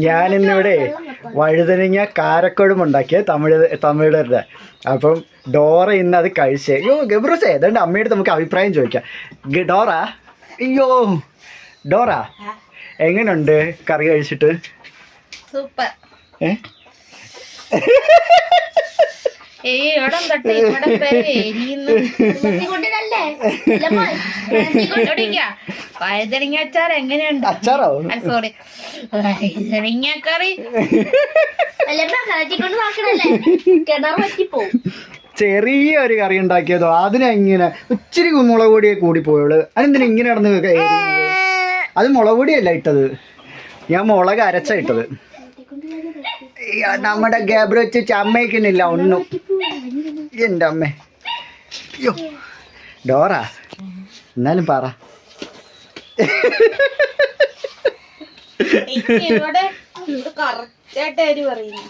ഞാനിന്നിവിടെ വഴുതനങ്ങ കാരക്കോടും ഉണ്ടാക്കിയ തമിഴരുടെ. അപ്പം ഡോറ ഇന്ന് അത് കഴിച്ചേ. അയ്യോ ഗബ്രൂസേ, അതുകൊണ്ട് അമ്മയുടെ നമുക്ക് അഭിപ്രായം ചോദിക്കാം. ഡോറ, അയ്യോ ഡോറ എങ്ങനെയുണ്ട് കറി കഴിച്ചിട്ട്? സൂപ്പർ. വഴുതനങ്ങ അച്ചാർ എങ്ങനെയുണ്ട്? അച്ചാറോ? സോറി, വഴുതനങ്ങ കറി ചെറിയൊരു കറി ഉണ്ടാക്കിയതോ, അതിനെങ്ങനെ ഇച്ചിരി മുളക് പൊടിയെ കൂടി പോയുള്ളു. അതെന്തിനാ ഇങ്ങനെ നടന്ന്? അത് മുളക് പൊടിയല്ല ഇട്ടത്, ഞാൻ മുളക് അരച്ച ഇട്ടത്. നമ്മുടെ ഗബ്രു വെച്ച് ചമ്മയ്ക്കുന്നില്ല ഒന്നും. എൻ്റെ അമ്മേ, അയ്യോ ഡോറ എന്നാലും പറ. കറക്റ്റായിട്ട് പറയുന്നു.